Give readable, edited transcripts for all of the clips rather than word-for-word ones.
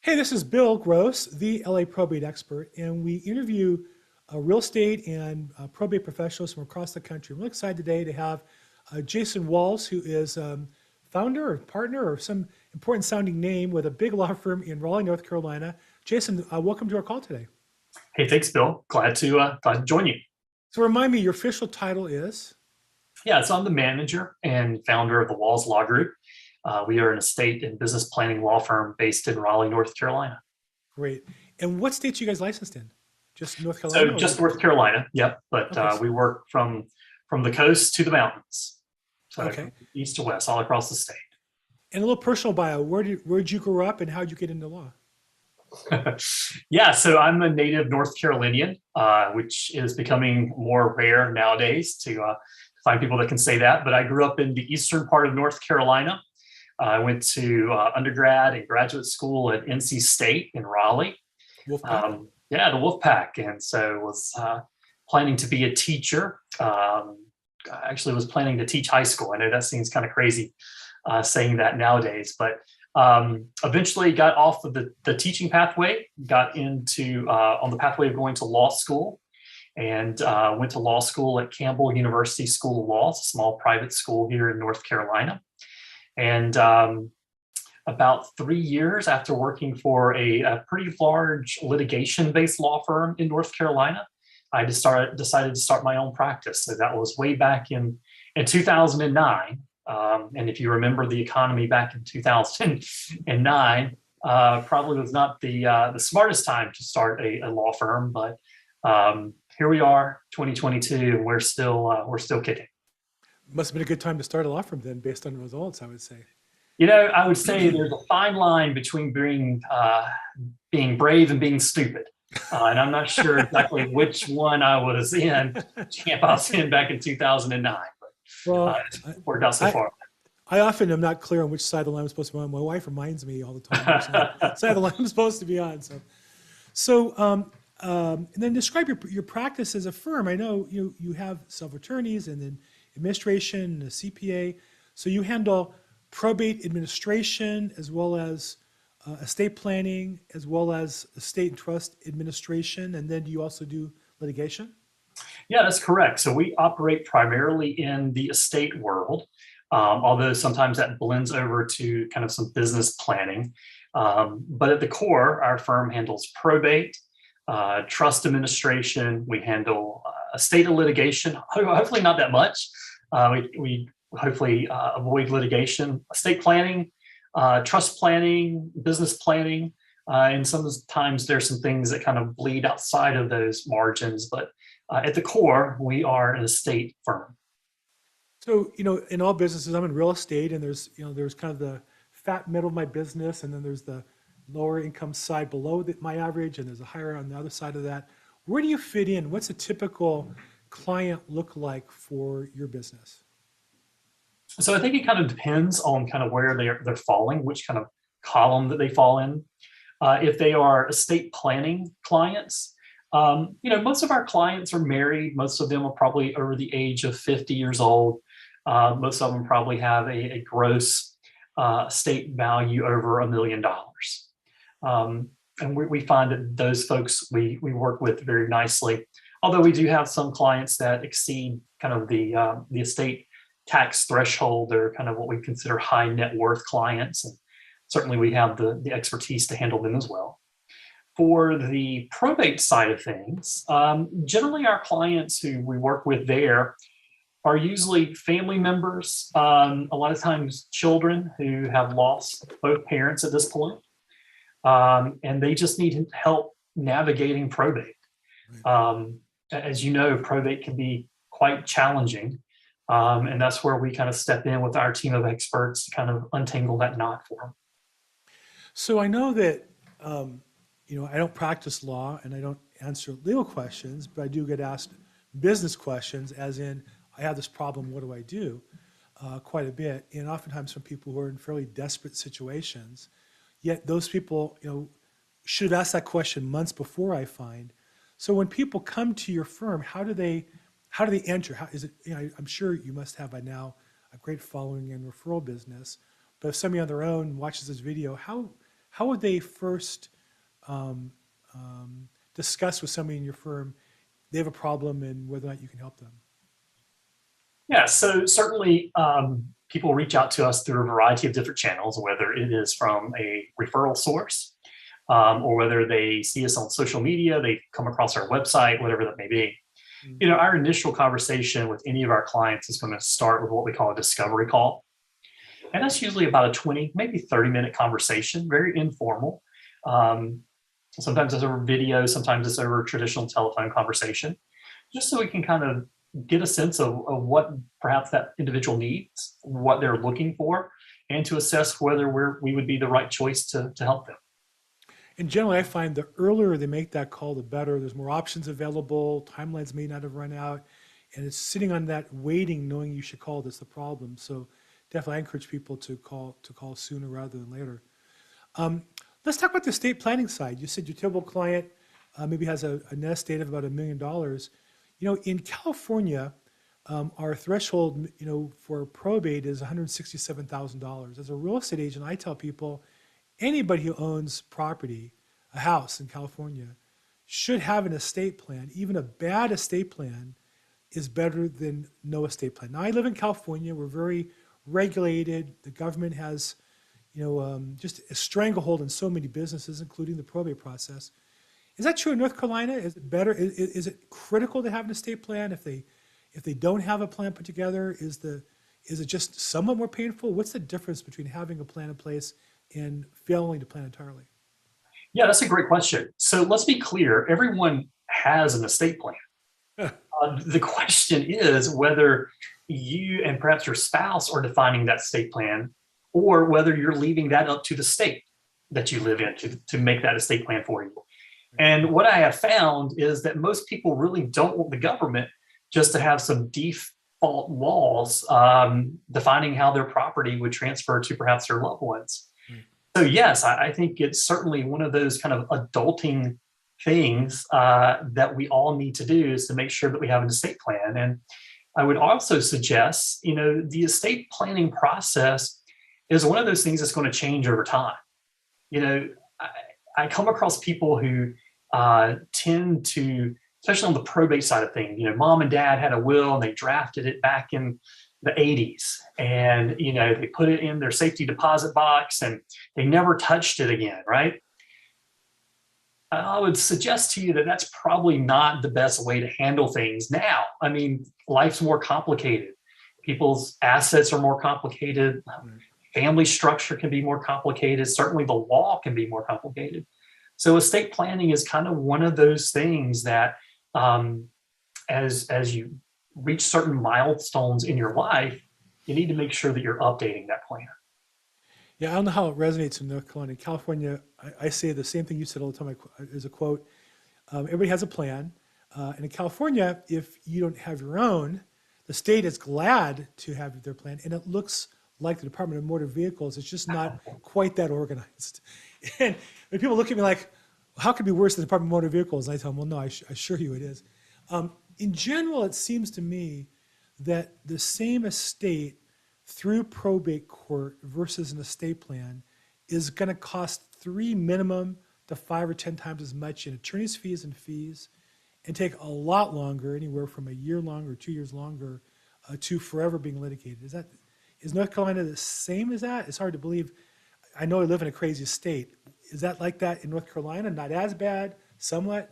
Hey, this is Bill Gross, the LA probate expert, and we interview real estate and probate professionals from across the country. I'm really excited today to have Jason Walls, who is founder or partner or some important sounding name with a big law firm in Raleigh, North Carolina. Jason, welcome to our call today. Hey, thanks, Bill. Glad to join you. So remind me, your official title is? Yeah, so I'm the manager and founder of the Walls Law Group. We are an estate and business planning law firm based in Raleigh, North Carolina. Great. And what states are you guys licensed in? Just North So Carolina or just North Carolina, yep. But okay, we work from the coast to the mountains, so okay. from east to west, all across the state. And a little personal bio. Where did you grow up and how did you get into law? Yeah, so I'm a native North Carolinian, which is becoming more rare nowadays to find people that can say that. But I grew up in the eastern part of North Carolina. I went to undergrad and graduate school at NC State in Raleigh. Wolfpack? Yeah, the Wolfpack, and so was planning to be a teacher. I actually was planning to teach high school. I know that seems kind of crazy saying that nowadays, but eventually got off of the teaching pathway, got into on the pathway of going to law school, and went to law school at Campbell University School of Law. It's a small private school here in North Carolina. And about 3 years after working for a pretty large litigation-based law firm in North Carolina, I decided to start my own practice. So that was way back in 2009. And if you remember the economy back in 2009, probably was not the smartest time to start a law firm, but here we are, 2022, and we're still kicking. Must have been a good time to start a law firm then, based on the results, I would say. I would say there's a fine line between being brave and being stupid. And I'm not sure exactly which one I was in, camp I was in back in 2009, but Well, it's worked out so I, far. I often am not clear on which side of the line I'm supposed to be on. My wife reminds me all the time which side of the line I'm supposed to be on. And then describe your practice as a firm. I know you have self-attorneys and then administration and a CPA. So you handle probate administration as well as estate planning, as well as estate and trust administration. And then do you also do litigation? Yeah, that's correct. So we operate primarily in the estate world, although sometimes that blends over to kind of some business planning. But at the core, our firm handles probate, trust administration. We handle estate litigation, hopefully not that much. We hopefully avoid litigation, estate planning, trust planning, business planning. And sometimes there's some things that kind of bleed outside of those margins. But at the core, we are an estate firm. So, in all businesses, I'm in real estate, and there's kind of the fat middle of my business, and then there's the lower income side below my average, and there's a higher on the other side of that. Where do you fit in? What's a typical client look like for your business? So I think it kind of depends on kind of where they're falling, which kind of column that they fall in. If they are estate planning clients, most of our clients are married. Most of them are probably over the age of 50 years old. Most of them probably have a gross estate value over $1 million. And we find that those folks we work with very nicely. Although we do have some clients that exceed kind of the estate tax threshold. They're kind of what we consider high net worth clients. And certainly we have the expertise to handle them as well. For the probate side of things, generally our clients who we work with there are usually family members, a lot of times children who have lost both parents at this point, and they just need help navigating probate. As you know, probate can be quite challenging, and that's where we kind of step in with our team of experts to kind of untangle that knot for them. So I know that, I don't practice law and I don't answer legal questions, but I do get asked business questions, as in, I have this problem, what do I do? Quite a bit, and oftentimes from people who are in fairly desperate situations. Yet those people, should have asked that question months before, I find. So when people come to your firm, how do they enter? How is it? I'm sure you must have by now a great following and referral business. But if somebody on their own watches this video, how how would they first discuss with somebody in your firm they have a problem and whether or not you can help them? Yeah, so certainly people reach out to us through a variety of different channels, whether it is from a referral source or whether they see us on social media, they come across our website, whatever that may be. You know, our initial conversation with any of our clients is going to start with what we call a discovery call. And that's usually about a 20, maybe 30-minute conversation, very informal. Sometimes it's over video, sometimes it's over traditional telephone conversation, just so we can kind of get a sense of what perhaps that individual needs, what they're looking for, and to assess whether we would be the right choice to help them. And generally, I find the earlier they make that call, the better. There's more options available. Timelines may not have run out. And it's sitting on that waiting, knowing you should call, that's the problem. So definitely I encourage people to call sooner rather than later. Let's talk about the estate planning side. You said your typical client maybe has a net estate of about $1 million. You know, in California, our threshold, you know, for probate is $167,000. As a real estate agent, I tell people anybody who owns property, a house in California, should have an estate plan. Even a bad estate plan is better than no estate plan. Now, I live in California. We're very regulated. The government has, you know, just a stranglehold on so many businesses, including the probate process. Is that true in North Carolina? Is it better? Is it critical to have an estate plan? If they don't have a plan put together, is it just somewhat more painful? What's the difference between having a plan in place and failing to plan entirely? Yeah, that's a great question. So let's be clear, everyone has an estate plan. The question is whether you and perhaps your spouse are defining that estate plan, or whether you're leaving that up to the state that you live in to make that estate plan for you. And what I have found is that most people really don't want the government just to have some default laws defining how their property would transfer to perhaps their loved ones. So yes, I think it's certainly one of those kind of adulting things that we all need to do, is to make sure that we have an estate plan. And I would also suggest, you know, the estate planning process is one of those things that's going to change over time. You know, I come across people who tend to, especially on the probate side of things, you know, mom and dad had a will and they drafted it back in the 80s, and, you know, they put it in their safety deposit box and they never touched it again, right? I would suggest to you that that's probably not the best way to handle things now. I mean, life's more complicated. People's assets are more complicated. Family structure can be more complicated. Certainly the law can be more complicated. So estate planning is kind of one of those things that as you reach certain milestones in your life, you need to make sure that you're updating that plan. Yeah, I don't know how it resonates in North Carolina. In California, I say the same thing you said all the time. As a quote, everybody has a plan. And in California, if you don't have your own, the state is glad to have their plan. And it looks like the Department of Motor Vehicles. It's just not quite that organized. And when people look at me like, how could it be worse than the Department of Motor Vehicles? And I tell them, well, no, I assure you it is. In general, it seems to me that the same estate through probate court versus an estate plan is going to cost 3 minimum to 5 or 10 times as much in attorney's fees and fees, and take a lot longer, anywhere from a year longer, 2 years longer, to forever being litigated. Is North Carolina the same as that? It's hard to believe. I know I live in a crazy state. Is that like that in North Carolina? Not as bad, somewhat?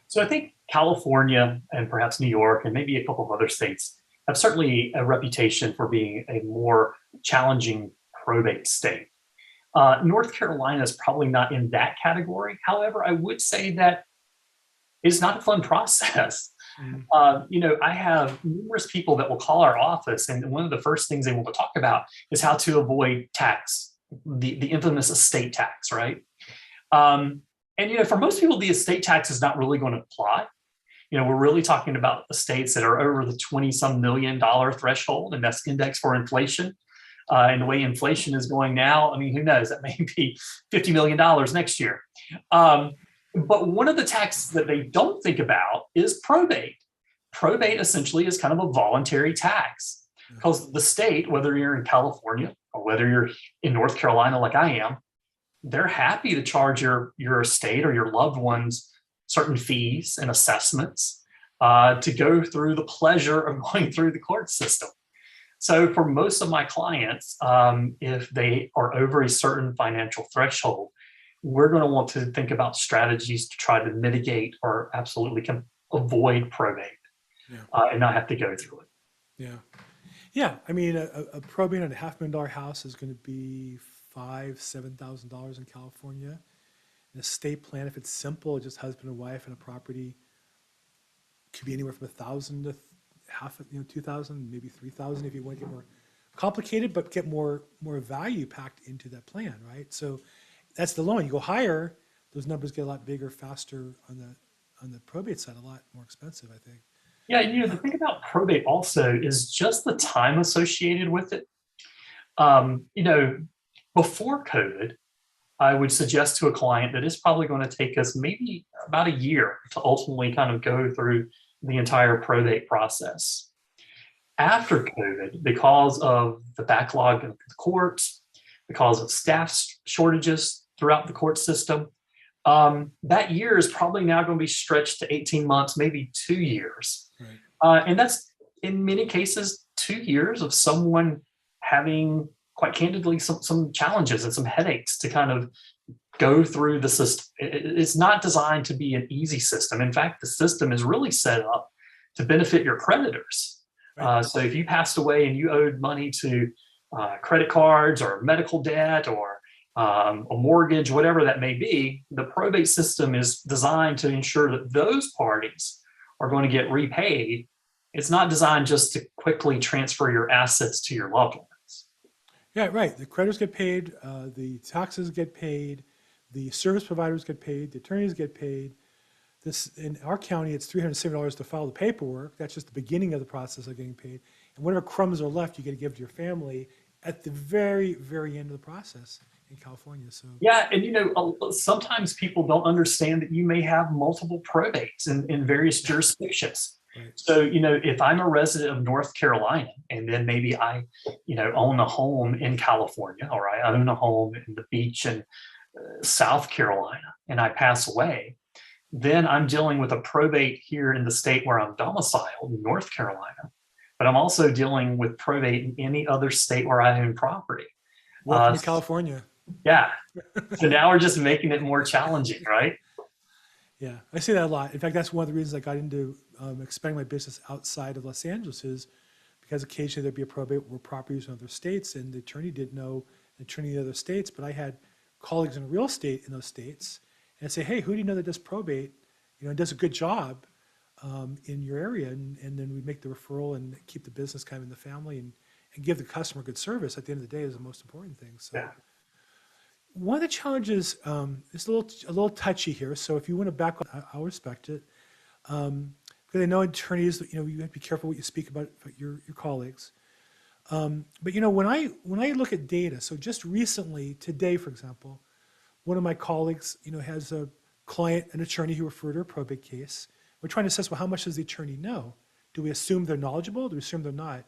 So I think California and perhaps New York and maybe a couple of other states have certainly a reputation for being a more challenging probate state. North Carolina is probably not in that category. However, I would say that it's not a fun process. You know, I have numerous people that will call our office, and one of the first things they want to talk about is how to avoid tax, the infamous estate tax, right? And, you know, for most people, the estate tax is not really going to apply. You know, we're really talking about estates that are over the 20-some million dollar threshold, and that's indexed for inflation. And the way inflation is going now, I mean, who knows? That may be $50 million next year. But one of the taxes that they don't think about is probate. Probate essentially is kind of a voluntary tax, because the state, whether you're in California or whether you're in North Carolina like I am, they're happy to charge your estate or your loved ones certain fees and assessments to go through the pleasure of going through the court system. So for most of my clients, if they are over a certain financial threshold, we're going to want to think about strategies to try to mitigate or absolutely avoid probate Yeah. and not have to go through it. Yeah. Yeah. I mean, a probate on a $500,000 house is going to be $7,000 in California. An estate plan, if it's simple, just husband and wife and a property, could be anywhere from 1,000 to 2,000, maybe 3,000 if you want to get more complicated, but get more value packed into that plan, right? So that's the low end. You go higher, those numbers get a lot bigger, faster on the probate side, a lot more expensive, I think. Yeah, the thing about probate also is just the time associated with it. Before COVID, I would suggest to a client that it's probably going to take us maybe about a year to ultimately kind of go through the entire probate process. After COVID, because of the backlog of the courts, because of staff shortages throughout the court system, that year is probably now going to be stretched to 18 months, maybe 2 years. Right. And that's in many cases 2 years of someone having, quite candidly, some challenges and some headaches to kind of go through the system. It's not designed to be an easy system. In fact, the system is really set up to benefit your creditors. Right. So if you passed away and you owed money to credit cards or medical debt or a mortgage, whatever that may be, the probate system is designed to ensure that those parties are going to get repaid. It's not designed just to quickly transfer your assets to your loved ones. Yeah, right. The creditors get paid, the taxes get paid, the service providers get paid, the attorneys get paid. This in our county, it's $370 to file the paperwork. That's just the beginning of the process of getting paid. And whatever crumbs are left, you get to give to your family at the very, very end of the process in California. So yeah, and sometimes people don't understand that you may have multiple probates in various jurisdictions. right. So, if I'm a resident of North Carolina and then maybe I, own a home in California, or I own a home in the beach in South Carolina and I pass away, then I'm dealing with a probate here in the state where I'm domiciled, in North Carolina, but I'm also dealing with probate in any other state where I own property. Welcome to California. Yeah. So now we're just making it more challenging, right? Yeah, I see that a lot. In fact, that's one of the reasons I got into expanding my business outside of Los Angeles is because occasionally there'd be a probate where properties in other states and the attorney didn't know the attorney in the other states, but I had colleagues in real estate in those states and I'd say, hey, who do you know that does probate, and does a good job in your area? And then we make the referral and keep the business kind of in the family and give the customer good service at the end of the day is the most important thing. So. Yeah. One of the challenges is a little touchy here. So if you want to back up, I'll respect it. Because I know attorneys, you have to be careful what you speak about your colleagues. But when I look at data, so just recently, today, for example, one of my colleagues, has a client, an attorney who referred her a probate case. We're trying to assess, well, how much does the attorney know? Do we assume they're knowledgeable? Do we assume they're not?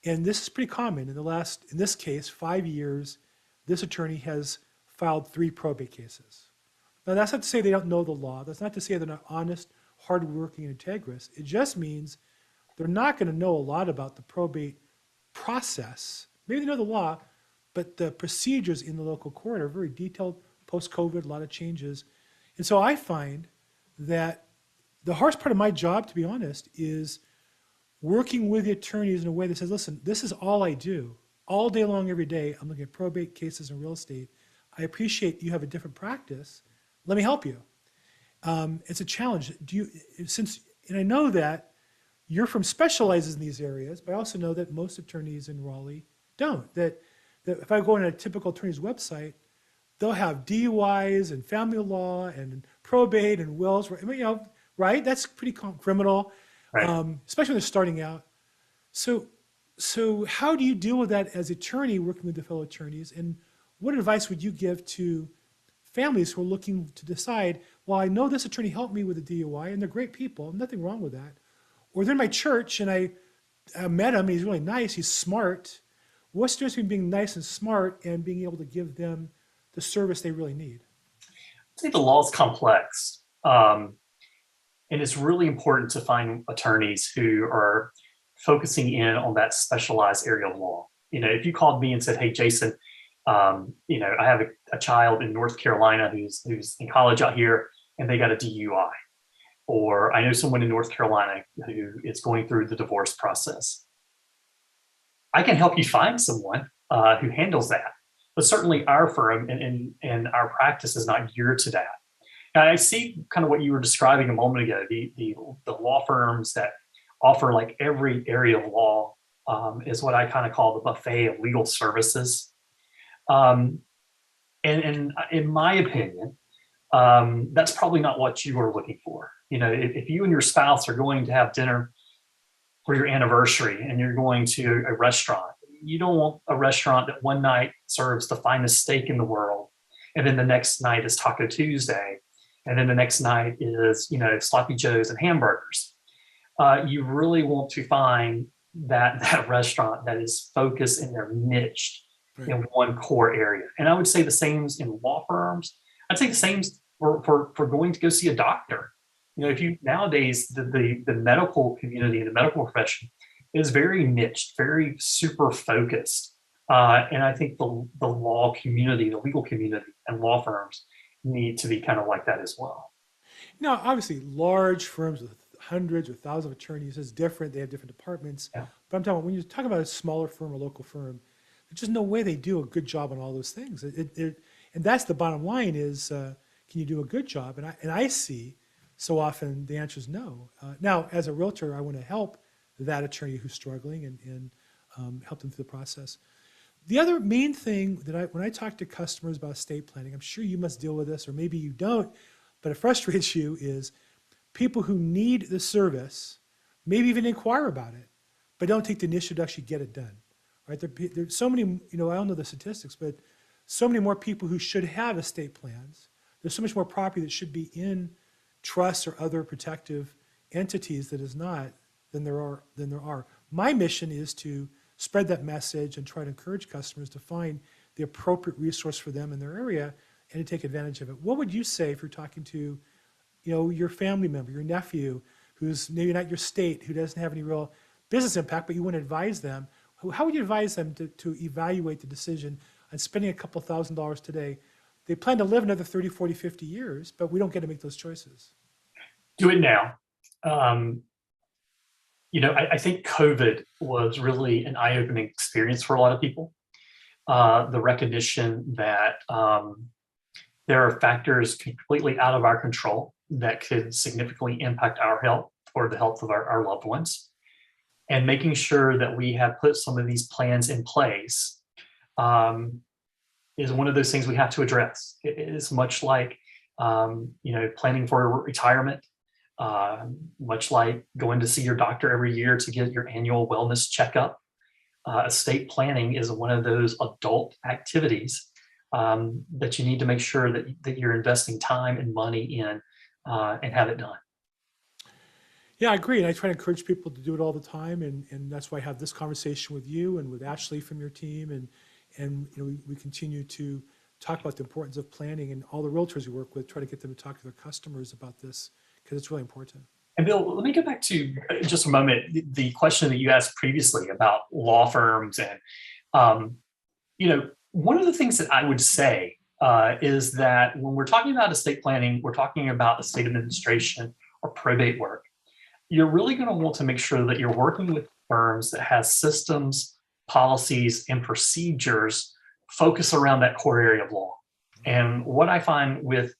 And this is pretty common. In this case, 5 years, this attorney has filed 3 probate cases. Now, that's not to say they don't know the law. That's not to say they're not honest, hardworking, and integrous. It just means they're not going to know a lot about the probate process. Maybe they know the law, but the procedures in the local court are very detailed, post-COVID, a lot of changes. And so I find that the hardest part of my job, to be honest, is working with the attorneys in a way that says, listen, this is all I do. All day long, every day, I'm looking at probate cases and real estate. I appreciate you have a different practice. Let me help you. It's a challenge. And I know that your firm specializes in these areas, but I also know that most attorneys in Raleigh don't. That if I go on a typical attorney's website, they'll have DUIs and family law and probate and wills. Right? That's pretty criminal, Right. Especially when they're starting out. So how do you deal with that as attorney working with the fellow attorneys? And what advice would you give to families who are looking to decide, well, I know this attorney helped me with a DUI and they're great people, nothing wrong with that. Or they're in my church and I met him, and he's really nice, he's smart. What's the difference between being nice and smart and being able to give them the service they really need? I think the law is complex. And it's really important to find attorneys who are focusing in on that specialized area of law. If you called me and said, "Hey, Jason, I have a child in North Carolina who's in college out here, and they got a DUI," or "I know someone in North Carolina who is going through the divorce process," I can help you find someone who handles that. But certainly, our firm and our practice is not geared to that. And I see kind of what you were describing a moment ago, the law firms that offer like every area of law, is what I kind of call the buffet of legal services. Um, and in my opinion, that's probably not what you are looking for. If you and your spouse are going to have dinner for your anniversary and you're going to a restaurant, you don't want a restaurant that one night serves the finest steak in the world, and then the next night is Taco Tuesday, and then the next night is sloppy joes and hamburgers. You really want to find that restaurant that is focused and they're niched Right. in one core area. And I would say the same in law firms. I'd say the same for going to go see a doctor. If you nowadays the medical community, the medical profession is very niched, very super focused. And I think the law community, the legal community and law firms need to be kind of like that as well. Now, obviously, large firms with hundreds or thousands of attorneys is different. They have different departments. Yeah. But I'm talking about when you talk about a smaller firm or local firm, there's just no way they do a good job on all those things. And that's the bottom line is, can you do a good job? And I see so often the answer is no. Now, as a realtor, I want to help that attorney who's struggling and help them through the process. The other main thing that when I talk to customers about estate planning, I'm sure you must deal with this, or maybe you don't, but it frustrates you, is people who need the service, maybe even inquire about it, but don't take the initiative to actually get it done. Right? There's so many, I don't know the statistics, but so many more people who should have estate plans. There's so much more property that should be in trusts or other protective entities that is not than there are. My mission is to spread that message and try to encourage customers to find the appropriate resource for them in their area and to take advantage of it. What would you say if you're talking to, your family member, your nephew, who's maybe not your state, who doesn't have any real business impact, but you want to advise them? How would you advise them to evaluate the decision on spending a couple $1,000s today? They plan to live another 30, 40, 50 years, but we don't get to make those choices. Do it now. I think COVID was really an eye-opening experience for a lot of people. The recognition that there are factors completely out of our control that could significantly impact our health or the health of our loved ones. And making sure that we have put some of these plans in place is one of those things we have to address. It is much like, planning for retirement, much like going to see your doctor every year to get your annual wellness checkup. Estate planning is one of those adult activities that you need to make sure that you're investing time and money in and have it done. Yeah, I agree. And I try to encourage people to do it all the time. And that's why I have this conversation with you and with Ashley from your team. And we continue to talk about the importance of planning, and all the realtors we work with, try to get them to talk to their customers about this because it's really important. And Bill, let me go back to just a moment the question that you asked previously about law firms. And, one of the things that I would say is that when we're talking about estate planning, we're talking about estate administration or probate work. You're really going to want to make sure that you're working with firms that has systems, policies, and procedures focus around that core area of law. And what I find with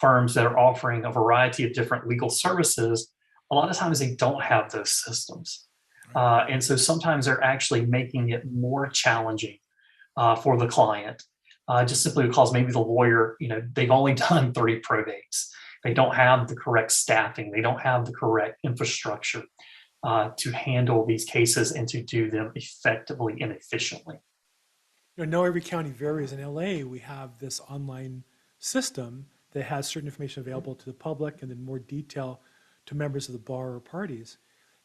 firms that are offering a variety of different legal services, a lot of times they don't have those systems. And so sometimes they're actually making it more challenging for the client, just simply because maybe the lawyer, they've only done 3 probates. They don't have the correct staffing. They don't have the correct infrastructure to handle these cases and to do them effectively and efficiently. Know every county varies. In LA, we have this online system that has certain information available to the public and then more detail to members of the bar or parties.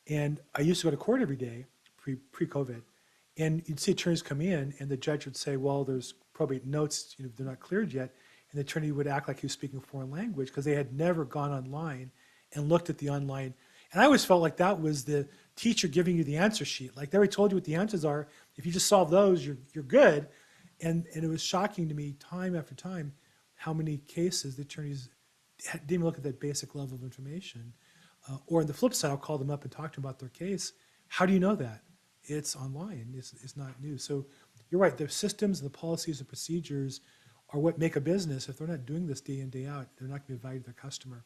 And I used to go to court every day pre-COVID, and you'd see attorneys come in and the judge would say, well, there's probate notes, they're not cleared yet. And the attorney would act like he was speaking a foreign language because they had never gone online and looked at the online. And I always felt like that was the teacher giving you the answer sheet. Like they already told you what the answers are. If you just solve those, you're good. And it was shocking to me time after time how many cases the attorneys didn't even look at that basic level of information. Or on the flip side, I'll call them up and talk to them about their case. How do you know that? It's online. It's not new. So you're right. The systems and the policies and procedures are what make a business. If they're not doing this day in, day out, they're not going to be valued to their customer.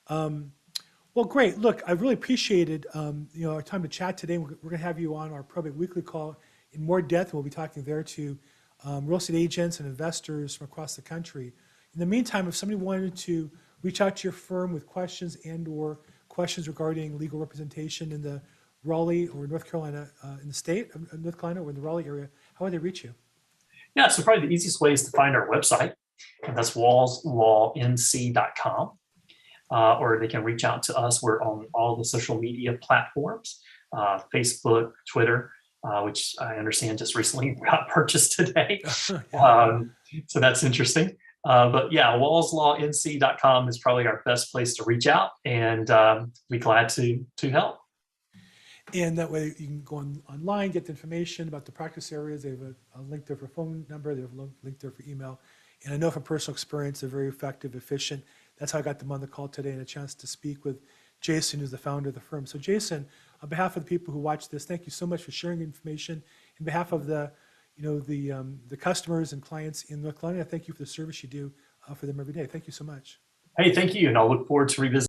Well, great. Look, I really appreciated our time to chat today. We're going to have you on our Probate Weekly call in more depth. We'll be talking there to real estate agents and investors from across the country. In the meantime, if somebody wanted to reach out to your firm with questions and/or questions regarding legal representation in the Raleigh or North Carolina, in the state of North Carolina or in the Raleigh area, how would they reach you? Yeah, so probably the easiest way is to find our website, and that's wallslawnc.com. Or they can reach out to us. We're on all the social media platforms, Facebook, Twitter, which I understand just recently got purchased today. So that's interesting. But yeah, wallslawnc.com is probably our best place to reach out, and be glad to help. And that way you can go online, get the information about the practice areas. They have a link there for phone number. They have a link there for email. And I know from personal experience, they're very effective, efficient. That's how I got them on the call today and a chance to speak with Jason, who's the founder of the firm. So Jason, on behalf of the people who watch this, thank you so much for sharing information. On behalf of the customers and clients in North Carolina, thank you for the service you do for them every day. Thank you so much. Hey, thank you. And I'll look forward to revisiting.